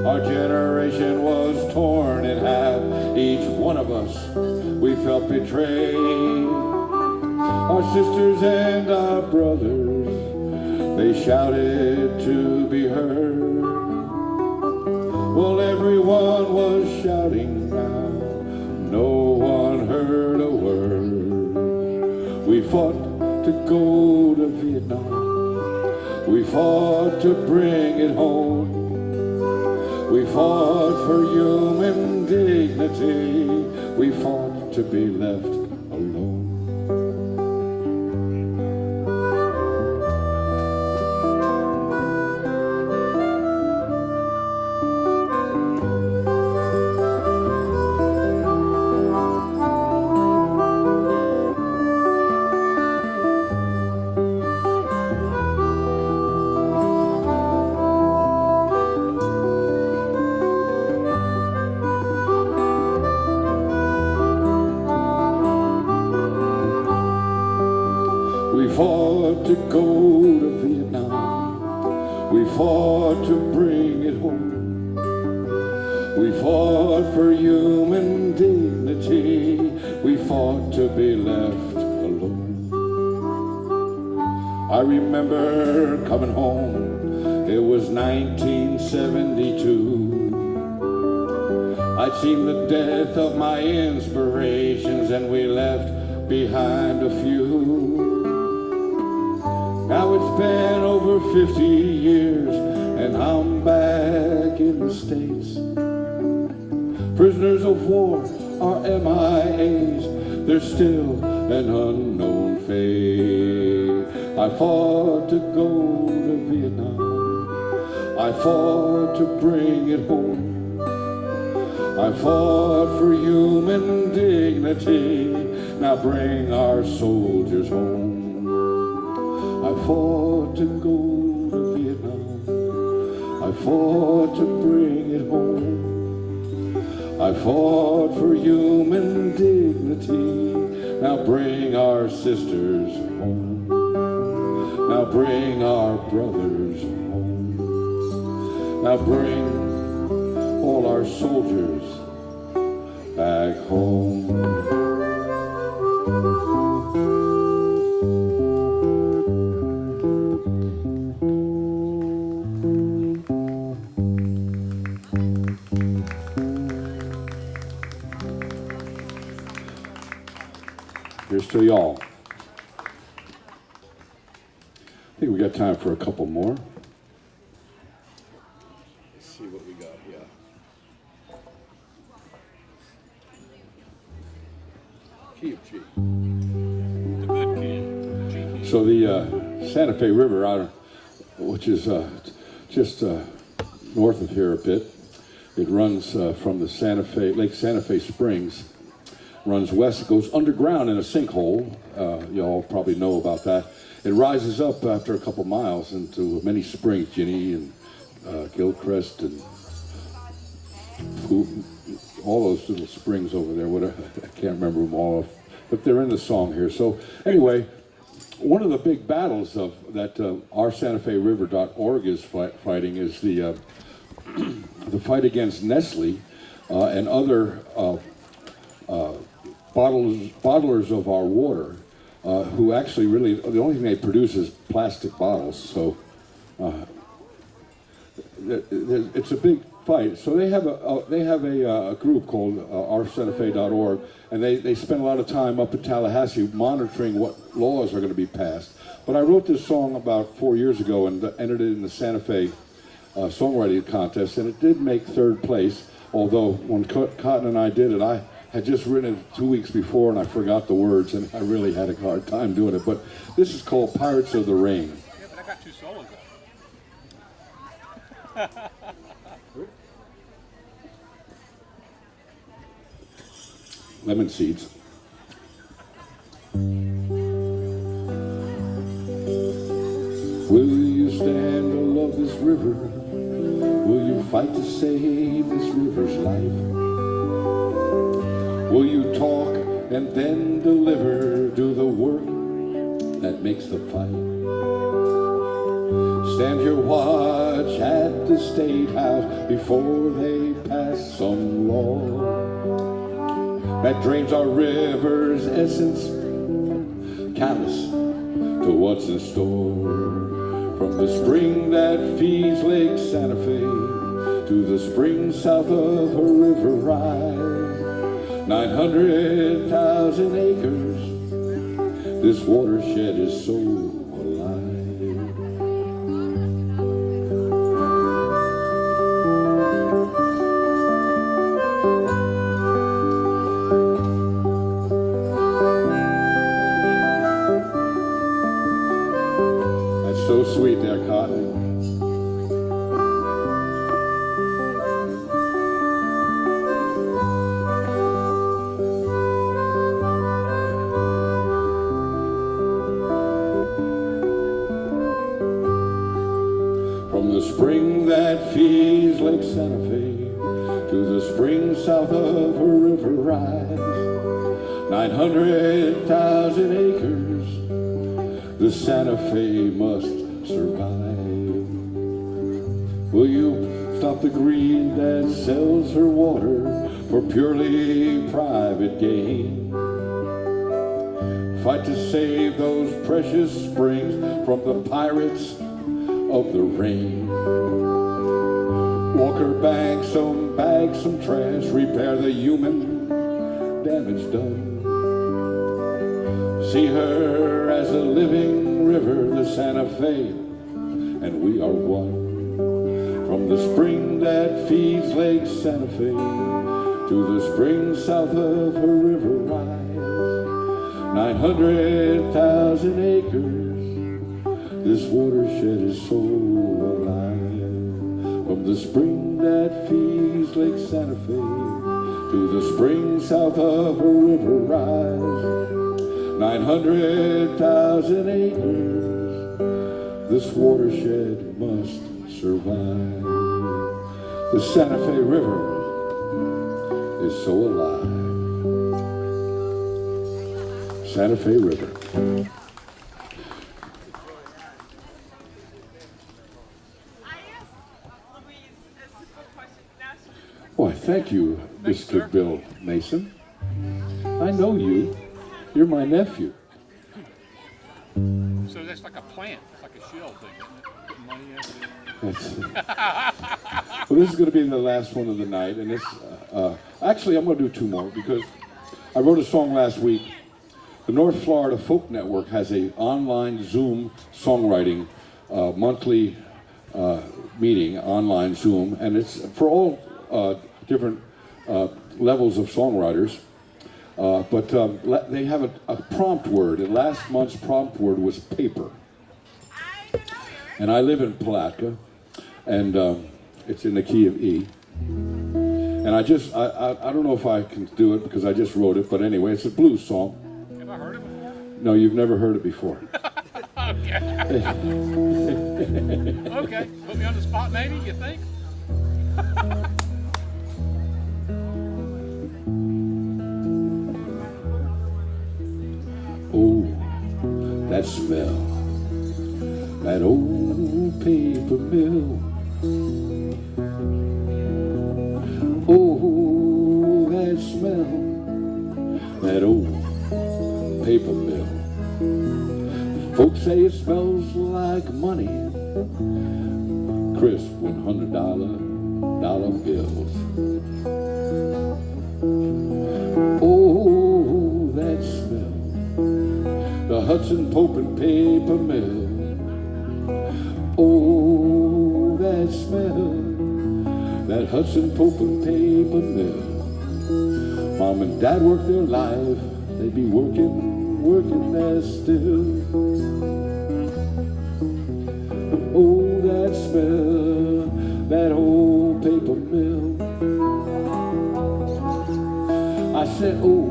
Our generation was torn in half, each one of us, we felt betrayed. Our sisters and our brothers, they shouted to be heard. Well, everyone was shouting now, no one heard a word. We fought to go to Vietnam, we fought to bring it home. We fought for human dignity, we fought to be left alone. We fought to go to Vietnam, we fought to bring it home. We fought for human dignity, we fought to be left alone. I remember coming home, it was 1972. I'd seen the death of my inspirations and we left behind a few. Now it's been over 50 years and I'm back in the States. Prisoners of war are MIAs, they're still an unknown fate. I fought to go to Vietnam, I fought to bring it home. I fought for human dignity, now bring our soldiers home. I fought to go to Vietnam, I fought to bring it home. I fought for human dignity, now bring our sisters home. Now bring our brothers home. Now bring all our soldiers back home. Here's to y'all. I think we got time for a couple more. Let's see what we got here. Key of G. The good kid. G. So the Santa Fe River, which is just north of here a bit, it runs from the Lake Santa Fe Springs, runs west, it goes underground in a sinkhole. Y'all probably know about that. It rises up after a couple miles into many springs, Ginny and Gilchrist and all those little springs over there. What I can't remember them all, but they're in the song here. So anyway, one of the big battles of that oursantaferriver.org is fighting is the fight against Nestle and other bottlers of our water, who actually really, the only thing they produce is plastic bottles. So it's a big fight. So they have a group called oursantafe.org, and they spend a lot of time up in Tallahassee monitoring what laws are going to be passed. But I wrote this song about 4 years ago and entered it in the Santa Fe songwriting contest, and it did make third place. Although when Cotton and I did it, I had just written it 2 weeks before and I forgot the words, and I really had a hard time doing it. But this is called Pirates of the Rain. Yeah, but I got 2 solos though. Lemon seeds. Will you stand along this river? Will you fight to save this river's life? Will you talk and then deliver? Do the work that makes the fight. Stand your watch at the State House before they pass some law that drains our river's essence, callous to what's in store. From the spring that feeds Lake Santa Fe to the spring south of a river rise, 900,000 acres, this watershed is so alive. So sweet there, Cotton. From the spring that feeds Lake Santa Fe to the spring south of a river rise, 900,000 acres, the Santa Fe must survive. Will you stop the greed that sells her water for purely private gain? Fight to save those precious springs from the pirates of the rain. Walk her back some bags, some trash, repair the human damage done. See her as a living river, the Santa Fe, and we are one. From the spring that feeds Lake Santa Fe to the spring south of a river rise, 900,000 acres, this watershed is so alive. From the spring that feeds Lake Santa Fe to the spring south of a river rise, 900,000 acres, this watershed must survive. The Santa Fe River is so alive. Santa Fe River. Why, thank you, Mr. Bill Mason. I know you. You're my nephew. So that's like a plant, it's like a shell thing, isn't it? Putting money in. Well, this is going to be the last one of the night, and it's actually I'm going to do 2 more because I wrote a song last week. The North Florida Folk Network has a online Zoom songwriting monthly meeting, online Zoom, and it's for all different levels of songwriters. But they have a prompt word, and last month's prompt word was paper. And I live in Palatka, and it's in the key of E. And I don't know if I can do it because I just wrote it, but anyway, it's a blues song. Have I heard of it before? No, you've never heard it before. Okay, put me on the spot maybe, you think? Oh, that smell, that old paper mill. Oh, that smell, that old paper mill. Folks say it smells like money, crisp $100 bills. Oh, that smell, the Hudson Pope and paper mill. Oh, that smell, that Hudson Pope and paper mill. Mom and Dad worked their life, they'd be working there still. Oh, that smell, that old paper mill. I said, oh,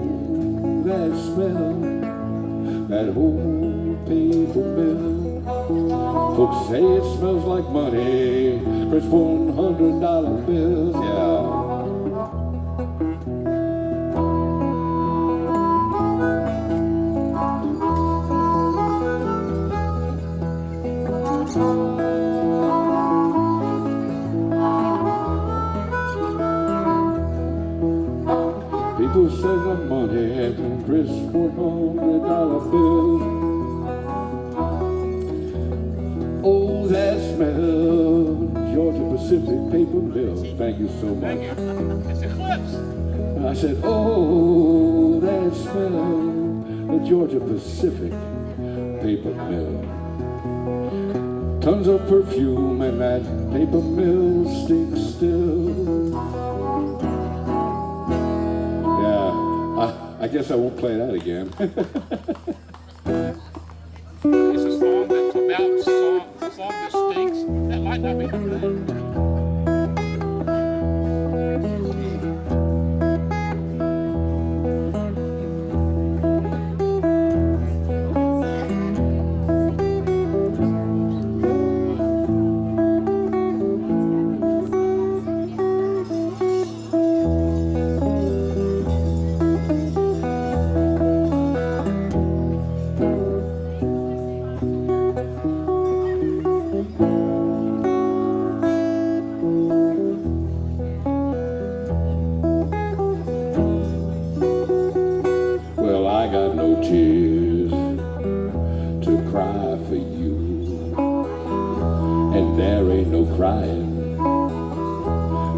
that smell, that old paper mill. Folks say it smells like money, crisp $100 bills, yeah. People say the money can crisp $100 bills. Oh, that smell, Georgia Pacific paper mill. Thank you so much. Thank you. It's Eclipse. I said, oh, that smell, the Georgia Pacific paper mill. Tons of perfume and that paper mill stinks still. Yeah, I guess I won't play that again. It's a song that's about a song that stinks. That might not be the thing. Tears to cry for you, and there ain't no crying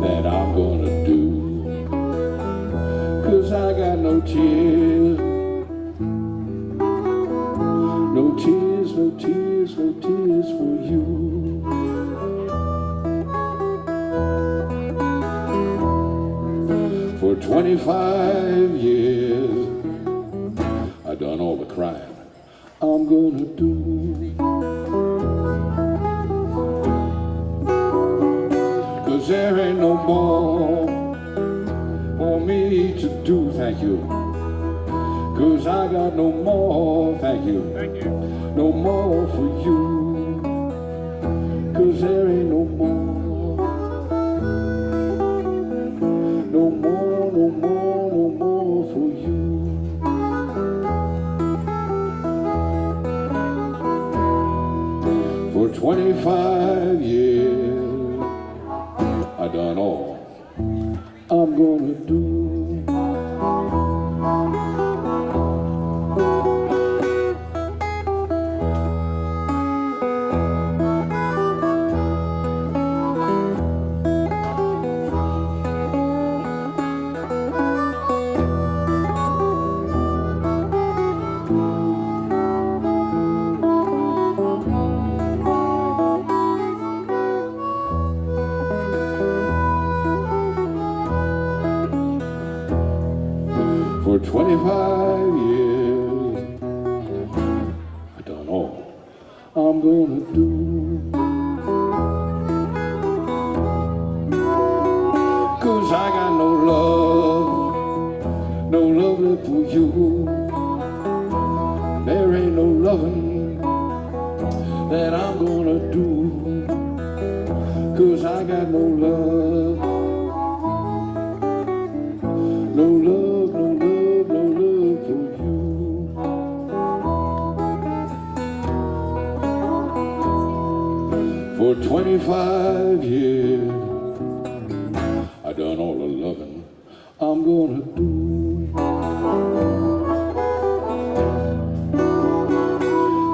that I'm gonna do, 'cause I got no tears, no tears, no tears, no tears for you. For 25 years I done all the crying I'm gonna do. 'Cause there ain't no more for me to do, thank you. 'Cause I got no more, thank you, no more for you. 'Cause there ain't no more, no more, no more, no more for you. For 25 years, I done all I'm gonna do. For 25 years, I done all I'm gonna do. 'Cause I got no love left for you. There ain't no loving gonna do? 'Cause I got no love. No love, no love, no love for you. For 25 years, I done all the loving I'm gonna do.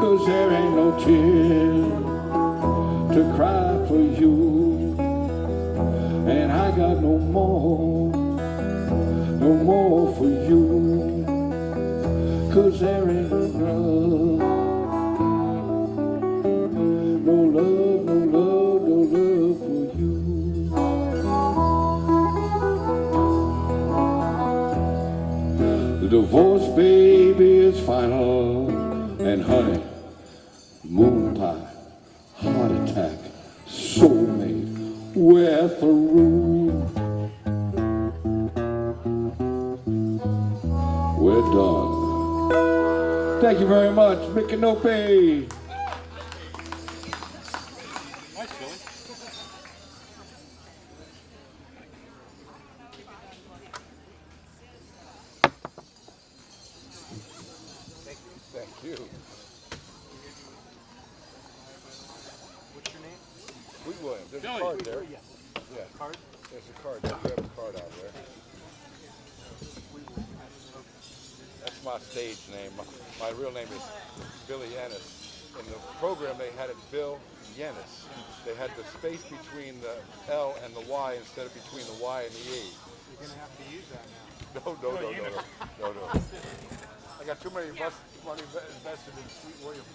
'Cause there ain't no tears to cry for you, and I got no more for you. 'Cause there ain't no love, no love, no love, no love for you. The divorce, baby, is final, and honey, moon pie, heart attack, soulmate, we're through. We're done. Thank you very much, Micanopy. Nice, Billy. Thank you. What's your name? Sweet Williams. There's a Billy. card there. Yes. Yeah. Card? There's a card. You have a card out there. That's my stage name. My real name is Billy Ennis. In the program, they had it Bill Yennis. They had the space between the L and the Y instead of between the Y and the E. You're going to have to use that now. No. I got too many money invested in Sweet Williams.